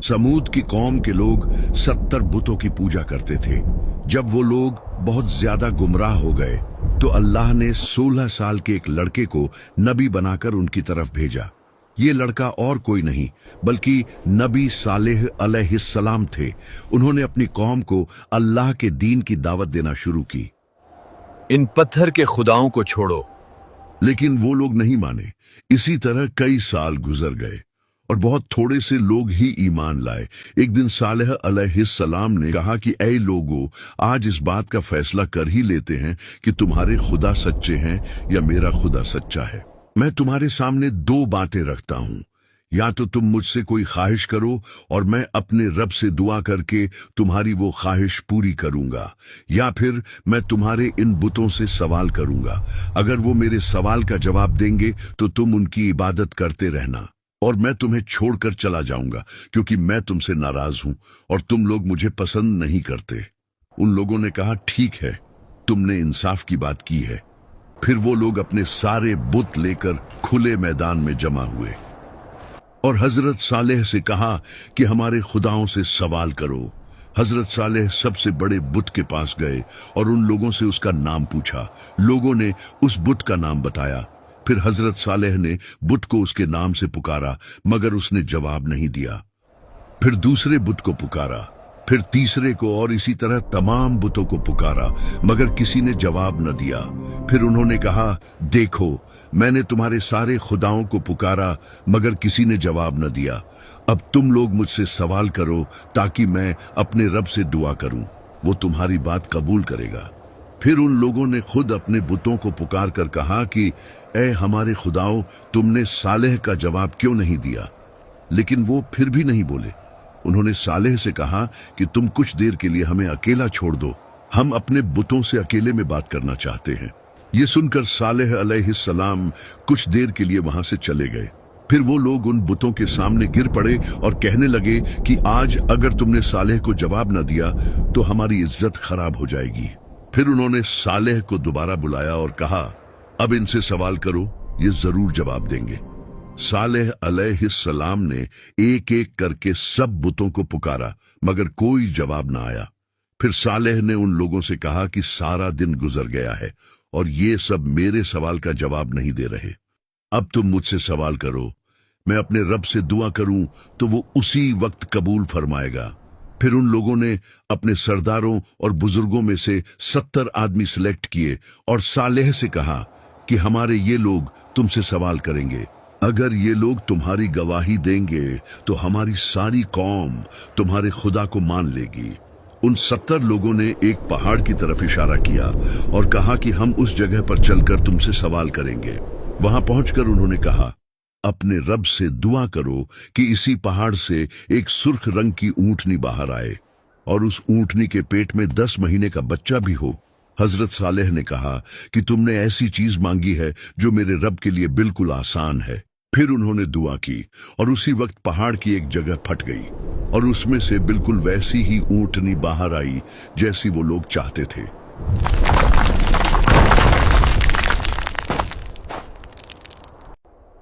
समूद की कौम के लोग 70 बुतों की पूजा करते थे। जब वो लोग बहुत ज्यादा गुमराह हो गए तो अल्लाह ने 16 साल के एक लड़के को नबी बनाकर उनकी तरफ भेजा। ये लड़का और कोई नहीं बल्कि नबी सालेह अलैहिस्सलाम थे। उन्होंने अपनी कौम को अल्लाह के दीन की दावत देना शुरू की। इन पत्थर के खुदाओं को छोड़ो। लेकिन वो लोग नहीं माने। इसी तरह कई साल गुजर गए और बहुत थोड़े से लोग ही ईमान लाए। एक दिन सालेह अलैहिस्सलाम ने कहा कि ऐ लोगों, आज इस बात का फैसला कर ही लेते हैं कि तुम्हारे खुदा सच्चे हैं या मेरा खुदा सच्चा है। मैं तुम्हारे सामने दो बातें रखता हूं, या तो तुम मुझसे कोई ख्वाहिश करो और मैं अपने रब से दुआ करके तुम्हारी वो ख्वाहिश पूरी करूंगा, या फिर मैं तुम्हारे इन बुतों से सवाल करूंगा। अगर वो मेरे सवाल का जवाब देंगे तो तुम उनकी इबादत करते रहना और मैं तुम्हें छोड़कर चला जाऊंगा, क्योंकि मैं तुमसे नाराज हूं और तुम लोग मुझे पसंद नहीं करते। उन लोगों ने कहा, ठीक है, तुमने इंसाफ की बात की है। फिर वो लोग अपने सारे बुत लेकर खुले मैदान में जमा हुए और हजरत सालेह से कहा कि हमारे खुदाओं से सवाल करो। हजरत सालेह सबसे बड़े बुत के पास गए और उन लोगों से उसका नाम पूछा। लोगों ने उस बुत का नाम बताया। फिर हजरत सालेह ने बुत को उसके नाम से पुकारा, मगर उसने जवाब नहीं दिया। फिर दूसरे बुत को पुकारा, फिर तीसरे को, और इसी तरह तमाम बुतों को पुकारा, मगर किसी ने जवाब न दिया। फिर उन्होंने कहा, देखो, मैंने तुम्हारे सारे खुदाओं को पुकारा मगर किसी ने जवाब न दिया। अब तुम लोग मुझसे सवाल करो ताकि मैं अपने रब से दुआ करूं, वो तुम्हारी बात कबूल करेगा। फिर उन लोगों ने खुद अपने बुतों को पुकार कर कहा कि ऐ हमारे खुदाओं, तुमने सालेह का जवाब क्यों नहीं दिया? लेकिन वो फिर भी नहीं बोले। उन्होंने सालेह से कहा कि तुम कुछ देर के लिए हमें अकेला छोड़ दो, हम अपने बुतों से अकेले में बात करना चाहते हैं। ये सुनकर सालेह अलैहिस्सलाम कुछ देर के लिए वहां से चले गए। फिर वो लोग उन बुतों के सामने गिर पड़े और कहने लगे कि आज अगर तुमने सालेह को जवाब न दिया तो हमारी इज्जत खराब हो जाएगी। फिर उन्होंने सालेह को दोबारा बुलाया और कहा, अब इनसे सवाल करो, ये जरूर जवाब देंगे। सालेह अलैहिस्सलाम ने एक एक करके सब बुतों को पुकारा, मगर कोई जवाब न आया। फिर सालेह ने उन लोगों से कहा कि सारा दिन गुजर गया है और ये सब मेरे सवाल का जवाब नहीं दे रहे। अब तुम मुझसे सवाल करो, मैं अपने रब से दुआ करूं तो वो उसी वक्त कबूल फरमाएगा। फिर उन लोगों ने अपने सरदारों और बुजुर्गों में से 70 आदमी सिलेक्ट किए और सालेह से कहा कि हमारे ये लोग तुमसे सवाल करेंगे। अगर ये लोग तुम्हारी गवाही देंगे तो हमारी सारी कौम तुम्हारे खुदा को मान लेगी। उन 70 लोगों ने एक पहाड़ की तरफ इशारा किया और कहा कि हम उस जगह पर चलकर तुमसे सवाल करेंगे। वहां पहुंचकर उन्होंने कहा, अपने रब से दुआ करो कि इसी पहाड़ से एक सुर्ख रंग की ऊंटनी बाहर आए और उस ऊंटनी के पेट में 10 महीने का बच्चा भी हो। हजरत सालेह ने कहा कि तुमने ऐसी चीज मांगी है जो मेरे रब के लिए बिल्कुल आसान है। फिर उन्होंने दुआ की और उसी वक्त पहाड़ की एक जगह फट गई और उसमें से बिल्कुल वैसी ही ऊंटनी बाहर आई जैसी वो लोग चाहते थे।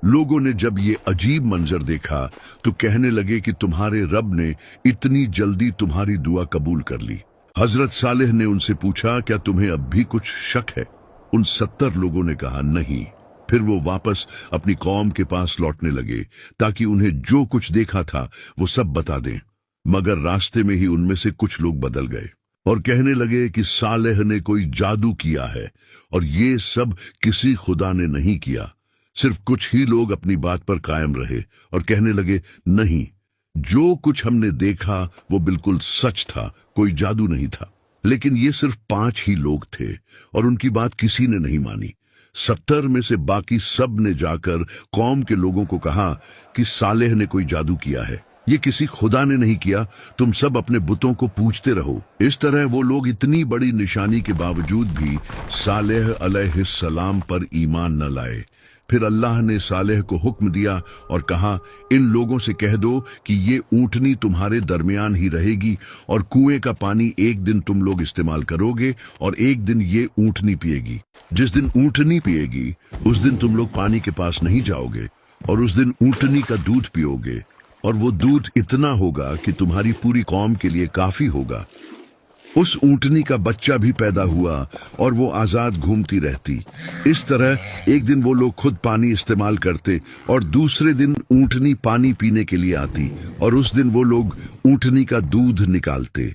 लोगों ने जब ये अजीब मंजर देखा तो कहने लगे कि तुम्हारे रब ने इतनी जल्दी तुम्हारी दुआ कबूल कर ली। हजरत सालेह ने उनसे पूछा, क्या तुम्हें अब भी कुछ शक है? उन 70 लोगों ने कहा, नहीं। फिर वो वापस अपनी कौम के पास लौटने लगे ताकि उन्हें जो कुछ देखा था वो सब बता दें, मगर रास्ते में ही उनमें से कुछ लोग बदल गए और कहने लगे कि सालेह ने कोई जादू किया है और ये सब किसी खुदा ने नहीं किया। सिर्फ कुछ ही लोग अपनी बात पर कायम रहे और कहने लगे, नहीं, जो कुछ हमने देखा वो बिल्कुल सच था, कोई जादू नहीं था। लेकिन ये सिर्फ 5 ही लोग थे और उनकी बात किसी ने नहीं मानी। 70 में से बाकी सब ने जाकर कौम के लोगों को कहा कि सालेह ने कोई जादू किया है, ये किसी खुदा ने नहीं किया, तुम सब अपने बुतों को पूजते रहो। इस तरह वो लोग इतनी बड़ी निशानी के बावजूद भी सालेह अलैहिस्सलाम पर ईमान न लाए। फिर अल्लाह ने सालेह को हुक्म दिया और कहा, इन लोगों से कह दो कि ये ऊंटनी तुम्हारे दरमियान ही रहेगी और कुएं का पानी एक दिन तुम लोग इस्तेमाल करोगे और एक दिन ये ऊंटनी पिएगी। जिस दिन ऊंटनी पिएगी उस दिन तुम लोग पानी के पास नहीं जाओगे और उस दिन ऊंटनी का दूध पियोगे और वो दूध इतना होगा कि तुम्हारी पूरी कौम के लिए काफी होगा। उस ऊंटनी का बच्चा भी पैदा हुआ और वो आजाद घूमती रहती। इस तरह एक दिन वो लोग खुद पानी इस्तेमाल करते और दूसरे दिन ऊंटनी पानी पीने के लिए आती और उस दिन वो लोग ऊंटनी का दूध निकालते।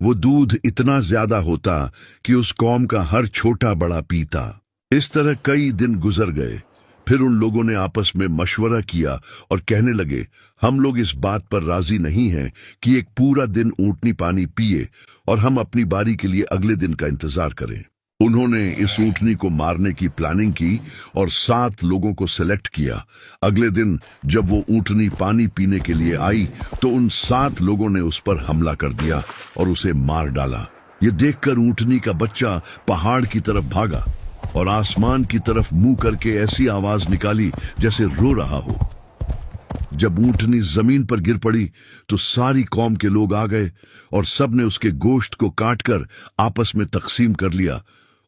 वो दूध इतना ज्यादा होता कि उस कौम का हर छोटा बड़ा पीता। इस तरह कई दिन गुजर गए। फिर उन लोगों ने आपस में मशवरा किया और कहने लगे, हम लोग इस बात पर राजी नहीं हैं कि एक पूरा दिन ऊंटनी पानी पिए और हम अपनी बारी के लिए अगले दिन का इंतजार करें। उन्होंने इस ऊंटनी को मारने की प्लानिंग की और 7 लोगों को सिलेक्ट किया। अगले दिन जब वो ऊंटनी पानी पीने के लिए आई तो उन 7 लोगों ने उस पर हमला कर दिया और उसे मार डाला। ये देखकर ऊंटनी का बच्चा पहाड़ की तरफ भागा और आसमान की तरफ मुंह करके ऐसी आवाज निकाली जैसे रो रहा हो। जब ऊंटनी जमीन पर गिर पड़ी तो सारी कौम के लोग आ गए और सब ने उसके गोश्त को काटकर आपस में तकसीम कर लिया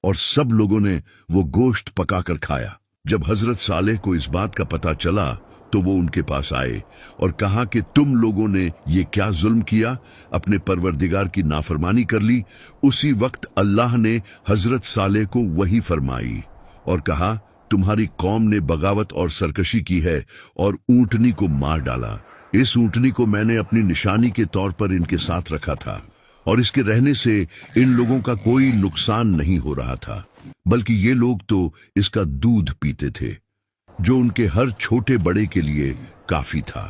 और सब लोगों ने वो गोश्त पकाकर खाया। जब हजरत सालेह को इस बात का पता चला तो वो उनके पास आए और कहा कि तुम लोगों ने ये क्या जुल्म किया, अपने परवरदिगार की नाफरमानी कर ली। उसी वक्त अल्लाह ने हजरत सालेह को वही फरमाई और कहा, तुम्हारी कौम ने बगावत और सरकशी की है और ऊंटनी को मार डाला। इस ऊंटनी को मैंने अपनी निशानी के तौर पर इनके साथ रखा था और इसके रहने से इन लोगों का कोई नुकसान नहीं हो रहा था, बल्कि ये लोग तो इसका दूध पीते थे जो उनके हर छोटे बड़े के लिए काफी था।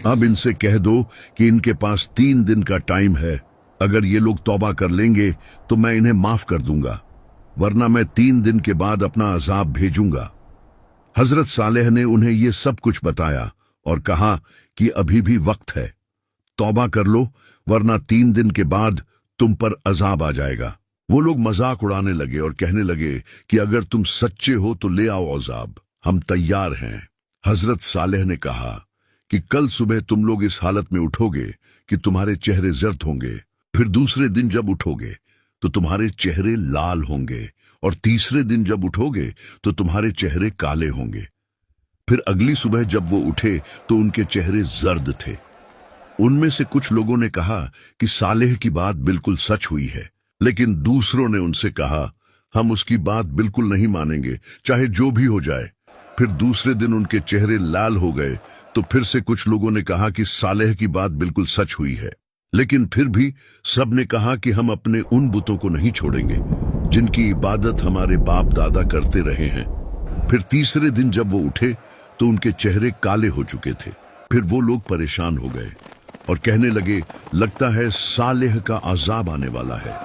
अब इनसे कह दो कि इनके पास 3 दिन का टाइम है। अगर ये लोग तौबा कर लेंगे तो मैं इन्हें माफ कर दूंगा, वरना मैं 3 दिन के बाद अपना अजाब भेजूंगा। हजरत सालेह ने उन्हें ये सब कुछ बताया और कहा कि अभी भी वक्त है, तौबा कर लो, वरना 3 दिन के बाद तुम पर अजाब आ जाएगा। वो लोग मजाक उड़ाने लगे और कहने लगे कि अगर तुम सच्चे हो तो ले आओ अजाब, हम तैयार हैं। हजरत सालेह ने कहा कि कल सुबह तुम लोग इस हालत में उठोगे कि तुम्हारे चेहरे जर्द होंगे, फिर दूसरे दिन जब उठोगे तो तुम्हारे चेहरे लाल होंगे और तीसरे दिन जब उठोगे तो तुम्हारे चेहरे काले होंगे। फिर अगली सुबह जब वो उठे तो उनके चेहरे जर्द थे। उनमें से कुछ लोगों ने कहा कि सालेह की बात बिल्कुल सच हुई है, लेकिन दूसरों ने उनसे कहा, हम उसकी बात बिल्कुल नहीं मानेंगे, चाहे जो भी हो जाए। फिर दूसरे दिन उनके चेहरे लाल हो गए तो फिर से कुछ लोगों ने कहा कि सालेह की बात बिल्कुल सच हुई है, लेकिन फिर भी सब ने कहा कि हम अपने उन बुतों को नहीं छोड़ेंगे जिनकी इबादत हमारे बाप दादा करते रहे हैं। फिर तीसरे दिन जब वो उठे तो उनके चेहरे काले हो चुके थे। फिर वो लोग परेशान हो गए और कहने लगे, लगता है सालेह का अजाब आने वाला है।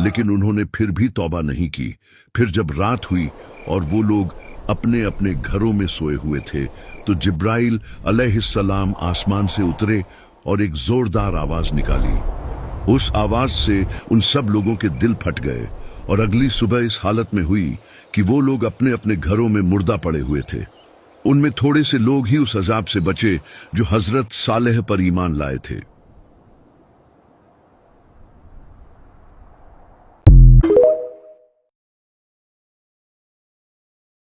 लेकिन उन्होंने फिर भी तौबा नहीं की। फिर जब रात हुई और वो लोग अपने अपने घरों में सोए हुए थे तो जिब्राइल अलैहिस्सलाम आसमान से उतरे और एक जोरदार आवाज निकाली। उस आवाज से उन सब लोगों के दिल फट गए और अगली सुबह इस हालत में हुई कि वो लोग अपने अपने घरों में मुर्दा पड़े हुए थे। उनमें थोड़े से लोग ही उस अजाब से बचे जो हजरत सालेह पर ईमान लाए थे।